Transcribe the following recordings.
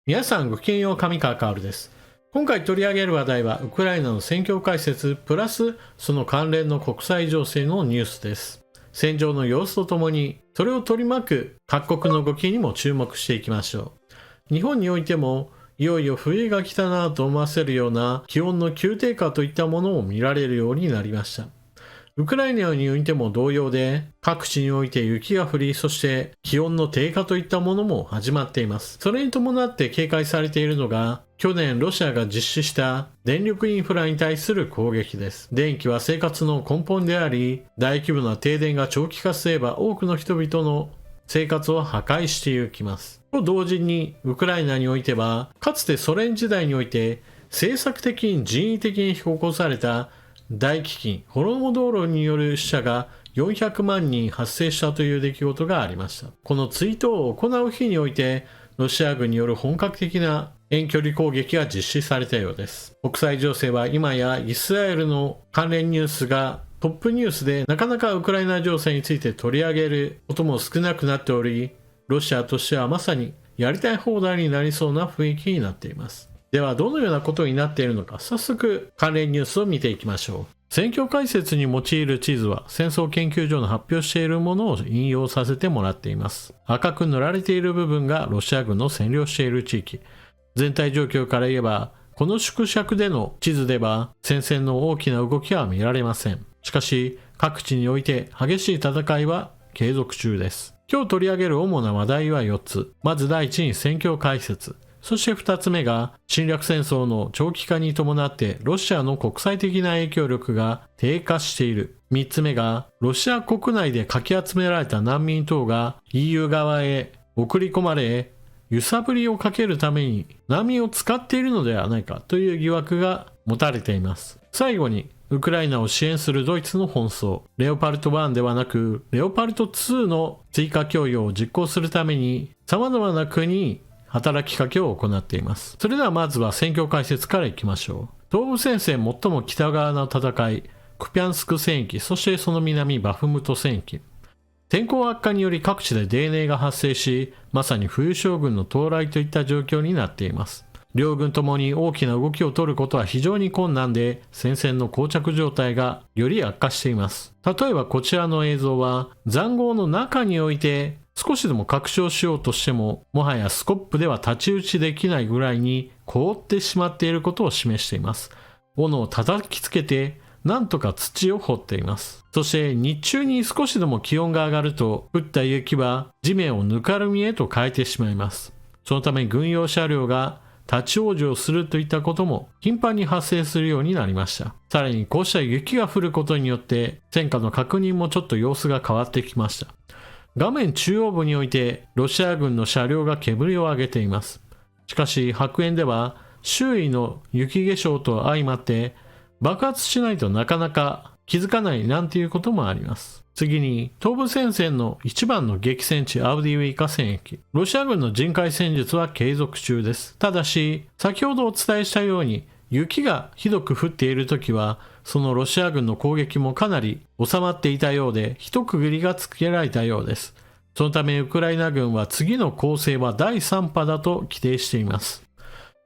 皆さんごきげんよう、上川薫です。今回取り上げる話題はウクライナの戦況解説プラスその関連の国際情勢のニュースです。戦場の様子とともにそれを取り巻く各国の動きにも注目していきましょう。日本においてもいよいよ冬が来たなと思わせるような気温の急低下といったものを見られるようになりました。ウクライナにおいても同様で、各地において雪が降り、そして気温の低下といったものも始まっています。それに伴って警戒されているのが、去年ロシアが実施した電力インフラに対する攻撃です。電気は生活の根本であり、大規模な停電が長期化すれば多くの人々の生活を破壊していきます。と同時に、ウクライナにおいては、かつてソ連時代において、政策的に人為的に起こされた大飢饉、ホロモ道路による死者が400万人発生したという出来事がありました。この追悼を行う日において、ロシア軍による本格的な遠距離攻撃が実施されたようです。国際情勢は今やイスラエルの関連ニュースがトップニュースで、なかなかウクライナ情勢について取り上げることも少なくなっており、ロシアとしてはまさにやりたい放題になりそうな雰囲気になっています。ではどのようなことになっているのか、早速関連ニュースを見ていきましょう。戦況解説に用いる地図は戦争研究所の発表しているものを引用させてもらっています。赤く塗られている部分がロシア軍の占領している地域。全体状況から言えば、この縮尺での地図では戦線の大きな動きは見られません。しかし各地において激しい戦いは継続中です。今日取り上げる主な話題は4つ。まず第一に戦況解説。そして2つ目が侵略戦争の長期化に伴ってロシアの国際的な影響力が低下している。3つ目がロシア国内でかき集められた難民等が EU 側へ送り込まれ、揺さぶりをかけるために難民を使っているのではないかという疑惑が持たれています。最後にウクライナを支援するドイツの奔走。レオパルト1ではなくレオパルト2の追加供与を実行するために様々な国に働きかけを行っています。それではまずは戦況解説からいきましょう。東部戦線最も北側の戦い、クピャンスク戦域、そしてその南バフムト戦域。天候悪化により各地で泥濘が発生し、まさに冬将軍の到来といった状況になっています。両軍ともに大きな動きを取ることは非常に困難で、戦線の膠着状態がより悪化しています。例えばこちらの映像は、塹壕の中において少しでも拡張しようとしても、もはやスコップでは太刀打ちできないぐらいに凍ってしまっていることを示しています。斧を叩きつけて、なんとか土を掘っています。そして日中に少しでも気温が上がると、降った雪は地面をぬかるみへと変えてしまいます。そのため軍用車両が立ち往生するといったことも頻繁に発生するようになりました。さらにこうした雪が降ることによって戦火の確認もちょっと様子が変わってきました。画面中央部においてロシア軍の車両が煙を上げています。しかし白煙では周囲の雪化粧と相まって爆発しないとなかなか気づかないなんていうこともあります。次に東部戦線の一番の激戦地アウディウィーカ戦役。ロシア軍の人海戦術は継続中です。ただし先ほどお伝えしたように雪がひどく降っている時はそのロシア軍の攻撃もかなり収まっていたようで一区切りがつけられたようです。そのためウクライナ軍は次の攻勢は第3波だと規定しています。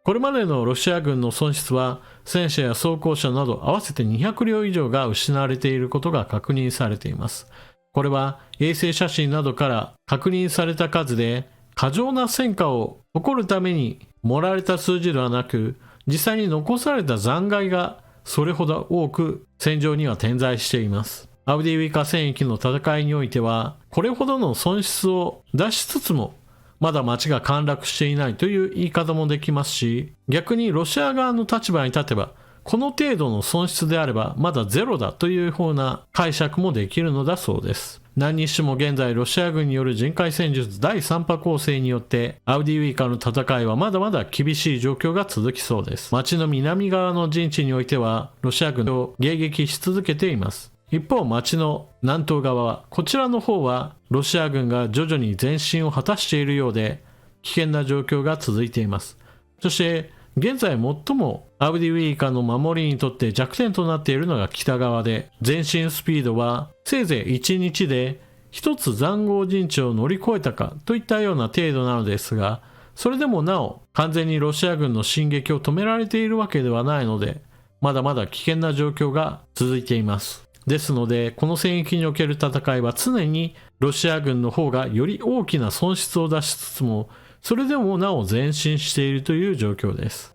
これまでのロシア軍の損失は戦車や装甲車など合わせて200両以上が失われていることが確認されています。これは衛星写真などから確認された数で過剰な戦果を誇るために盛られた数字ではなく、実際に残された残骸がそれほど多く戦場には点在しています。アウディウィカ戦役の戦いにおいてはこれほどの損失を出しつつもまだ町が陥落していないという言い方もできますし、逆にロシア側の立場に立てばこの程度の損失であればまだゼロだというふうな解釈もできるのだそうです。何にしても現在ロシア軍による人海戦術第3波攻勢によってアウディウィーカの戦いはまだまだ厳しい状況が続きそうです。町の南側の陣地においてはロシア軍を迎撃し続けています。一方町の南東側はこちらの方はロシア軍が徐々に前進を果たしているようで危険な状況が続いています。そして現在最もアウディウィーカの守りにとって弱点となっているのが北側で、前進スピードはせいぜい1日で一つ塹壕陣地を乗り越えたかといったような程度なのですが、それでもなお完全にロシア軍の進撃を止められているわけではないので、まだまだ危険な状況が続いています。ですので、この戦域における戦いは常にロシア軍の方がより大きな損失を出しつつも、それでもなお前進しているという状況です。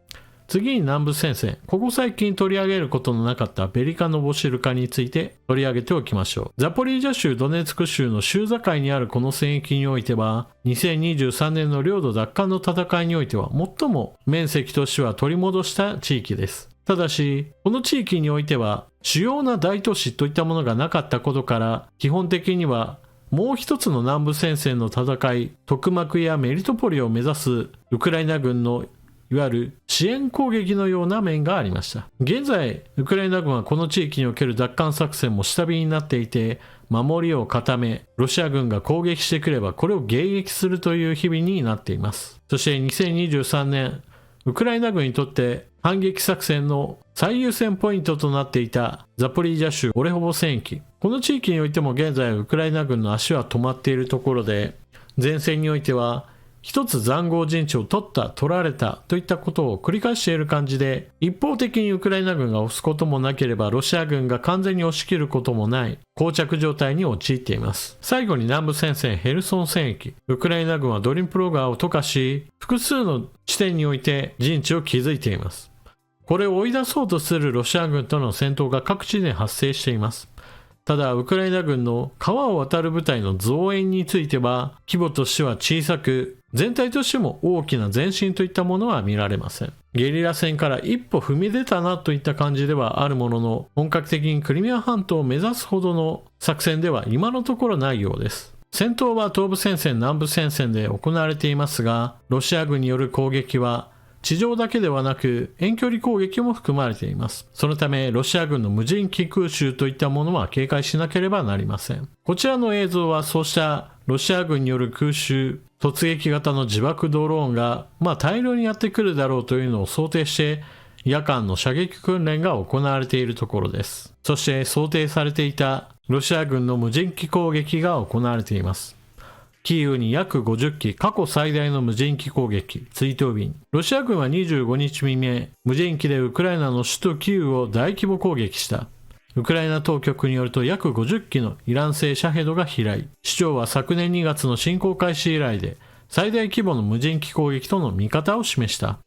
次に南部戦線、ここ最近取り上げることのなかったベリカ・ノボシルカについて取り上げておきましょう。ザポリージャ州ドネツク州の州境にあるこの戦域においては、2023年の領土奪還の戦いにおいては最も面積としては取り戻した地域です。ただし、この地域においては主要な大都市といったものがなかったことから、基本的にはもう一つの南部戦線の戦い、トクマクやメリトポリを目指すウクライナ軍のいわゆる支援攻撃のような面がありました。現在、ウクライナ軍はこの地域における奪還作戦も下火になっていて、守りを固め、ロシア軍が攻撃してくればこれを迎撃するという日々になっています。そして2023年、ウクライナ軍にとって反撃作戦の最優先ポイントとなっていたザポリージャ州オレホボ戦域。この地域においても現在ウクライナ軍の足は止まっているところで、前線においては一つ塹壕陣地を取った、取られたといったことを繰り返している感じで、一方的にウクライナ軍が押すこともなければロシア軍が完全に押し切ることもない膠着状態に陥っています。最後に南部戦線ヘルソン戦役。ウクライナ軍はドニプロ川を渡過し、複数の地点において陣地を築いています。これを追い出そうとするロシア軍との戦闘が各地で発生しています。ただ、ウクライナ軍の川を渡る部隊の増援については、規模としては小さく、全体としても大きな前進といったものは見られません。ゲリラ戦から一歩踏み出たなといった感じではあるものの、本格的にクリミア半島を目指すほどの作戦では今のところないようです。戦闘は東部戦線、南部戦線で行われていますが、ロシア軍による攻撃は、地上だけではなく遠距離攻撃も含まれています。そのためロシア軍の無人機空襲といったものは警戒しなければなりません。こちらの映像はそうしたロシア軍による空襲、突撃型の自爆ドローンが大量にやってくるだろうというのを想定して夜間の射撃訓練が行われているところです。そして想定されていたロシア軍の無人機攻撃が行われています。キーウに約50機、過去最大の無人機攻撃、追悼便。ロシア軍は25日未明、無人機でウクライナの首都キーウを大規模攻撃した。ウクライナ当局によると約50機のイラン製シャヘドが飛来。市長は昨年2月の侵攻開始以来で最大規模の無人機攻撃との見方を示した。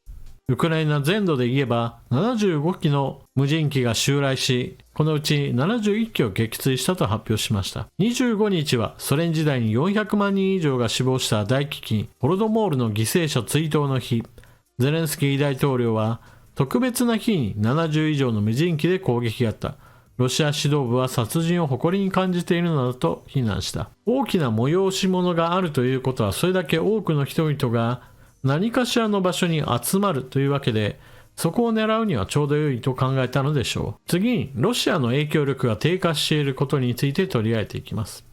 ウクライナ全土で言えば75機の無人機が襲来し、このうち71機を撃墜したと発表しました。25日はソ連時代に400万人以上が死亡した大飢饉ホロドモールの犠牲者追悼の日。ゼレンスキー大統領は特別な日に70以上の無人機で攻撃があった。ロシア指導部は殺人を誇りに感じているなどと非難した。大きな催し物があるということはそれだけ多くの人々が何かしらの場所に集まるというわけで、そこを狙うにはちょうど良いと考えたのでしょう。次に、ロシアの影響力が低下していることについて取り上げていきます。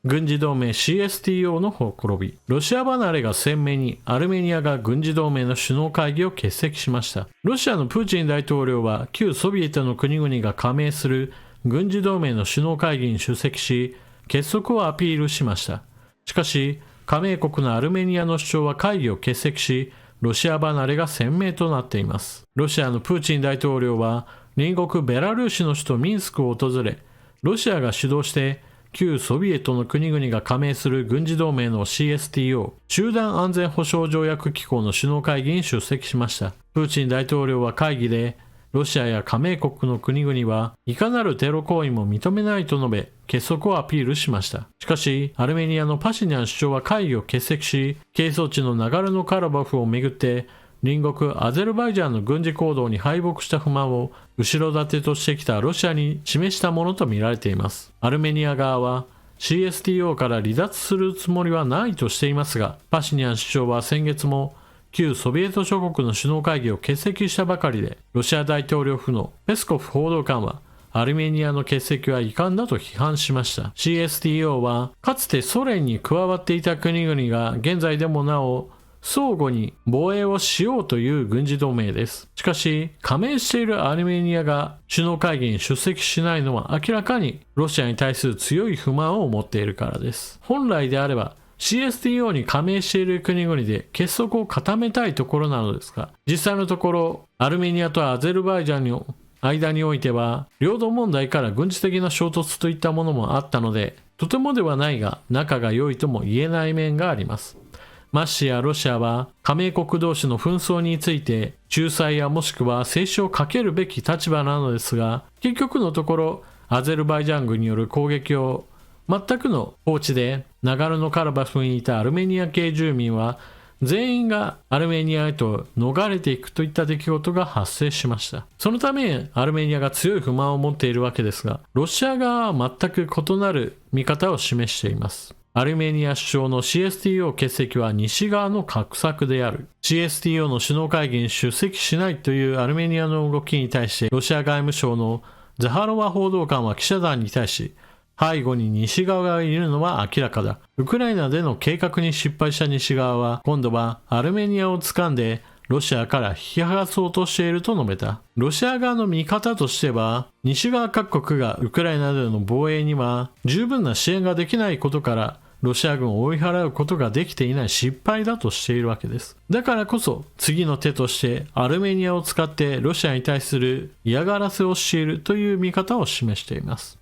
軍事同盟 CSTO のほころび。ロシア離れが鮮明に、アルメニアが軍事同盟の首脳会議を欠席しました。ロシアのプーチン大統領は、旧ソビエトの国々が加盟する軍事同盟の首脳会議に出席し、結束をアピールしました。しかし、加盟国のアルメニアの首長は会議を欠席し、ロシア離れが鮮明となっています。ロシアのプーチン大統領は、隣国ベラルーシの首都ミンスクを訪れ、ロシアが主導して旧ソビエトの国々が加盟する軍事同盟の CSTO 集団安全保障条約機構の首脳会議に出席しました。プーチン大統領は会議で、ロシアや加盟国の国々はいかなるテロ行為も認めないと述べ、結束をアピールしました。しかし、アルメニアのパシニャン首長は会議を欠席し、係争地のナガルノカラバフをめぐって、隣国アゼルバイジャンの軍事行動に敗北した不満を後ろ盾としてきたロシアに示したものとみられています。アルメニア側は CSTO から離脱するつもりはないとしていますが、パシニャン首相は先月も旧ソビエト諸国の首脳会議を欠席したばかりで、ロシア大統領府のペスコフ報道官はアルメニアの欠席は遺憾だと批判しました。CSTO はかつてソ連に加わっていた国々が現在でもなお相互に防衛をしようという軍事同盟です。しかし、加盟しているアルメニアが首脳会議に出席しないのは明らかにロシアに対する強い不満を持っているからです。本来であれば CSTO に加盟している国々で結束を固めたいところなのですが、実際のところアルメニアとアゼルバイジャンの間においては領土問題から軍事的な衝突といったものもあったので、とてもではないが仲が良いとも言えない面があります。ましてやロシアは加盟国同士の紛争について仲裁やもしくは制止をかけるべき立場なのですが、結局のところアゼルバイジャン軍による攻撃を全くの放置でナガルノカラバフにいたアルメニア系住民は全員がアルメニアへと逃れていくといった出来事が発生しました。そのためアルメニアが強い不満を持っているわけですが、ロシア側は全く異なる見方を示しています。アルメニア首相の CSTO 欠席は西側の画策である。 CSTO の首脳会議に出席しないというアルメニアの動きに対してロシア外務省のザハロワ報道官は記者団に対し、背後に西側がいるのは明らかだ。ウクライナでの計画に失敗した西側は今度はアルメニアを掴んでロシアから引き剥がそうとしていると述べた。ロシア側の見方としては、西側各国がウクライナでの防衛には十分な支援ができないことからロシア軍を追い払うことができていない失敗だとしているわけです。だからこそ次の手としてアルメニアを使ってロシアに対する嫌がらせをしているという見方を示しています。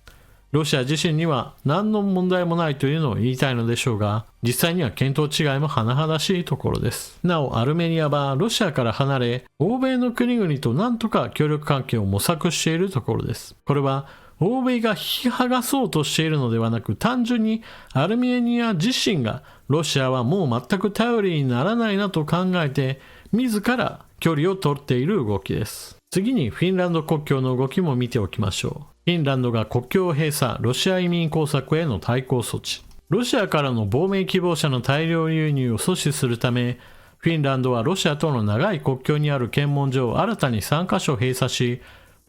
ロシア自身には何の問題もないというのを言いたいのでしょうが、実際には見当違いも甚だしいところです。なおアルメニアはロシアから離れ、欧米の国々と何とか協力関係を模索しているところです。これは欧米が引き剥がそうとしているのではなく、単純にアルメニア自身がロシアはもう全く頼りにならないなと考えて、自ら距離を取っている動きです。次にフィンランド国境の動きも見ておきましょう。フィンランドが国境閉鎖、ロシア移民工作への対抗措置。ロシアからの亡命希望者の大量流入を阻止するため、フィンランドはロシアとの長い国境にある検問所を新たに3カ所閉鎖し、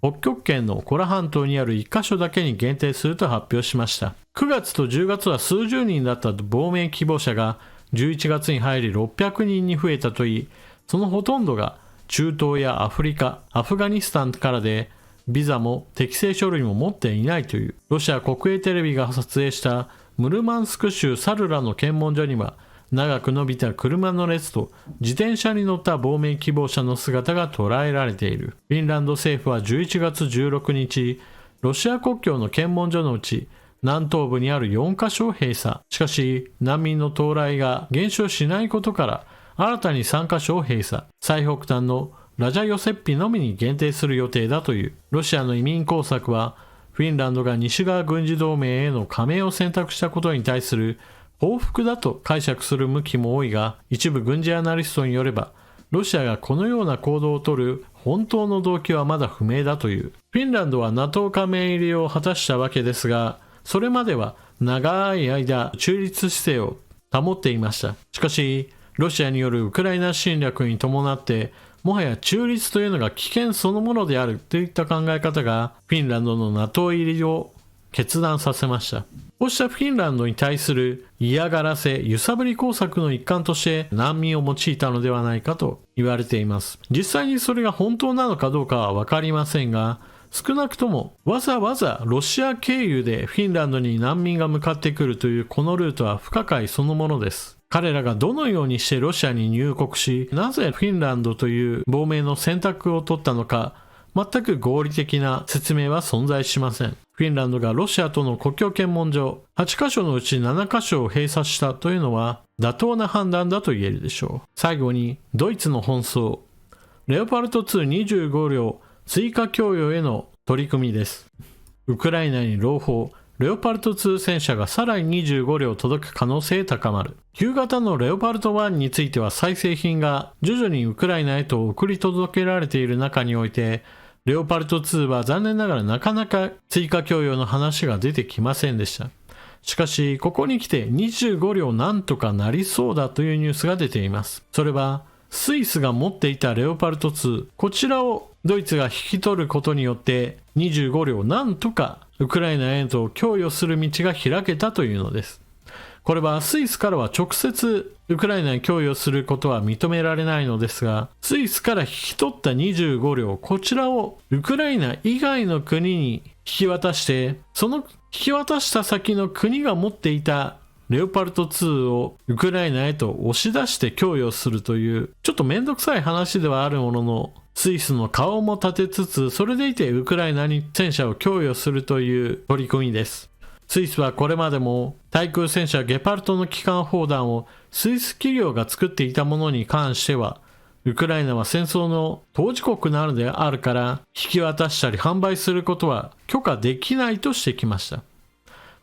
北極圏のコラ半島にある1カ所だけに限定すると発表しました。9月と10月は数十人だった亡命希望者が11月に入り600人に増えたといい、そのほとんどが中東やアフリカ、アフガニスタンからで、ビザも適正書類も持っていないという。ロシア国営テレビが撮影したムルマンスク州サルラの検問所には、長く伸びた車の列と自転車に乗った亡命希望者の姿が捉えられている。フィンランド政府は11月16日、ロシア国境の検問所のうち南東部にある4カ所を閉鎖。しかし難民の到来が減少しないことから新たに3カ所を閉鎖。最北端のラジャヨセッピのみに限定する予定だという。ロシアの移民工作はフィンランドが西側軍事同盟への加盟を選択したことに対する報復だと解釈する向きも多いが、一部軍事アナリストによればロシアがこのような行動をとる本当の動機はまだ不明だという。フィンランドは NATO 加盟入りを果たしたわけですが、それまでは長い間中立姿勢を保っていました。しかしロシアによるウクライナ侵略に伴ってもはや中立というのが危険そのものであるといった考え方がフィンランドの NATO 入りを決断させました。こうしたフィンランドに対する嫌がらせ、揺さぶり工作の一環として難民を用いたのではないかと言われています。実際にそれが本当なのかどうかは分かりませんが、少なくともわざわざロシア経由でフィンランドに難民が向かってくるというこのルートは不可解そのものです。彼らがどのようにしてロシアに入国し、なぜフィンランドという亡命の選択を取ったのか、全く合理的な説明は存在しません。フィンランドがロシアとの国境検問所8カ所のうち7カ所を閉鎖したというのは妥当な判断だと言えるでしょう。最後にドイツの奔走。レオパルト2 25両追加供与への取り組みです。ウクライナに朗報。レオパルト2戦車がさらに25両届く可能性高まる。旧型のレオパルト1については再製品が徐々にウクライナへと送り届けられている中において、レオパルト2は残念ながらなかなか追加供与の話が出てきませんでした。しかしここに来て25両なんとかなりそうだというニュースが出ています。それはスイスが持っていたレオパルト2、こちらをドイツが引き取ることによって25両なんとかウクライナへと供与する道が開けたというのです。これはスイスからは直接ウクライナに供与することは認められないのですが、スイスから引き取った25両、こちらをウクライナ以外の国に引き渡して、その引き渡した先の国が持っていたレオパルト2をウクライナへと押し出して供与するというちょっとめんどくさい話ではあるものの、スイスの顔も立てつつ、それでいてウクライナに戦車を供与するという取り組みです。スイスはこれまでも対空戦車ゲパルトの機関砲弾をスイス企業が作っていたものに関しては、ウクライナは戦争の当事国なのであるから引き渡したり販売することは許可できないとしてきました。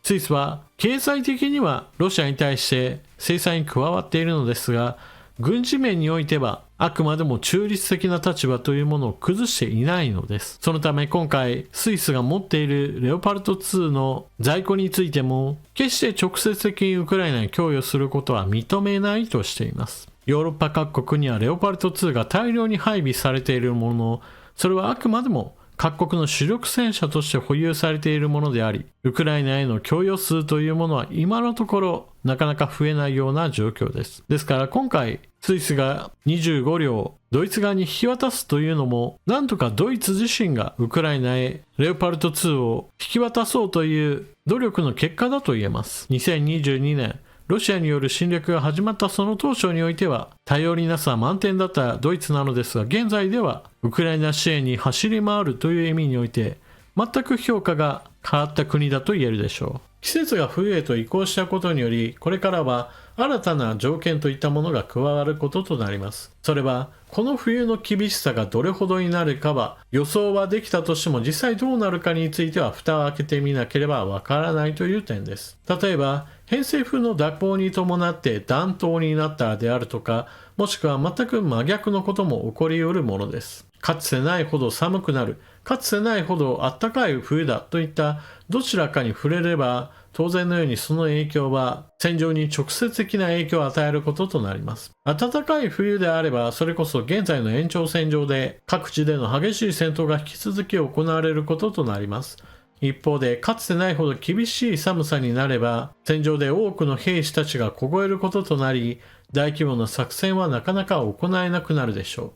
スイスは経済的にはロシアに対して制裁に加わっているのですが、軍事面においてはあくまでも中立的な立場というものを崩していないのです。そのため今回スイスが持っているレオパルト2の在庫についても決して直接的にウクライナに供与することは認めないとしています。ヨーロッパ各国にはレオパルト2が大量に配備されているものの、それはあくまでも各国の主力戦車として保有されているものであり、ウクライナへの供与数というものは今のところなかなか増えないような状況です。ですから今回スイスが25両ドイツ側に引き渡すというのも、なんとかドイツ自身がウクライナへレオパルト2を引き渡そうという努力の結果だと言えます。2022年ロシアによる侵略が始まったその当初においては頼りなさ満点だったドイツなのですが、現在ではウクライナ支援に走り回るという意味において全く評価が変わった国だと言えるでしょう。季節が冬へと移行したことにより、これからは新たな条件といったものが加わることとなります。それはこの冬の厳しさがどれほどになるかは予想はできたとしても、実際どうなるかについては蓋を開けてみなければわからないという点です。例えば偏西風の蛇行に伴って暖冬になったであるとか、もしくは全く真逆のことも起こり得るものです。かつてないほど寒くなる、かつてないほど暖かい冬だといったどちらかに触れれば、当然のようにその影響は戦場に直接的な影響を与えることとなります。暖かい冬であれば、それこそ現在の延長線上で各地での激しい戦闘が引き続き行われることとなります。一方で、かつてないほど厳しい寒さになれば、戦場で多くの兵士たちが凍えることとなり、大規模な作戦はなかなか行えなくなるでしょう。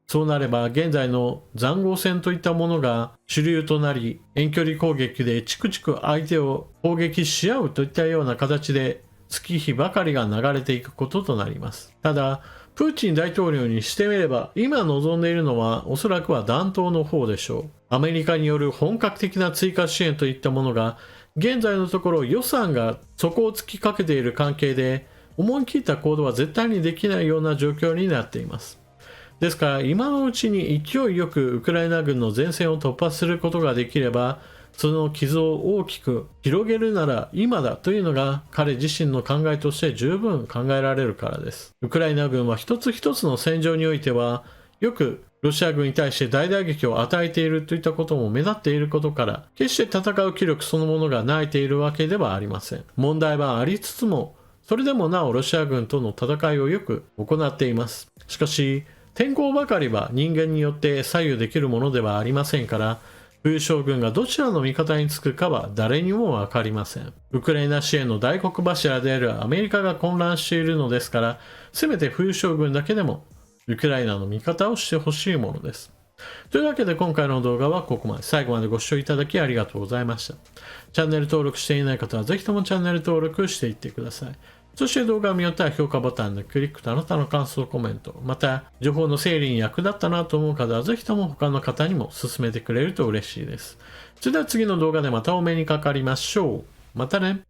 そうなれば、現在の塹壕戦といったものが主流となり、遠距離攻撃でチクチク相手を攻撃し合うといったような形で、月日ばかりが流れていくこととなります。ただ、プーチン大統領にしてみれば、今望んでいるのはおそらくは弾頭の方でしょう。アメリカによる本格的な追加支援といったものが、現在のところ予算が底を突きかけている関係で、思い切った行動は絶対にできないような状況になっています。ですから今のうちに勢いよくウクライナ軍の前線を突破することができれば、その傷を大きく広げるなら今だというのが彼自身の考えとして十分考えられるからです。ウクライナ軍は一つ一つの戦場においてはよくロシア軍に対して大打撃を与えているといったことも目立っていることから、決して戦う気力そのものが泣いているわけではありません。問題はありつつも、それでもなおロシア軍との戦いをよく行っています。しかし天候ばかりは人間によって左右できるものではありませんから、冬将軍がどちらの味方につくかは誰にもわかりません。ウクライナ支援の大黒柱であるアメリカが混乱しているのですから、せめて冬将軍だけでもウクライナの味方をしてほしいものです。というわけで今回の動画はここまで。最後までご視聴いただきありがとうございました。チャンネル登録していない方はぜひともチャンネル登録していってください。そして動画を見終わったら評価ボタンのクリックとあなたの感想コメント、また情報の整理に役立ったなと思う方はぜひとも他の方にも勧めてくれると嬉しいです。それでは次の動画でまたお目にかかりましょう。またね。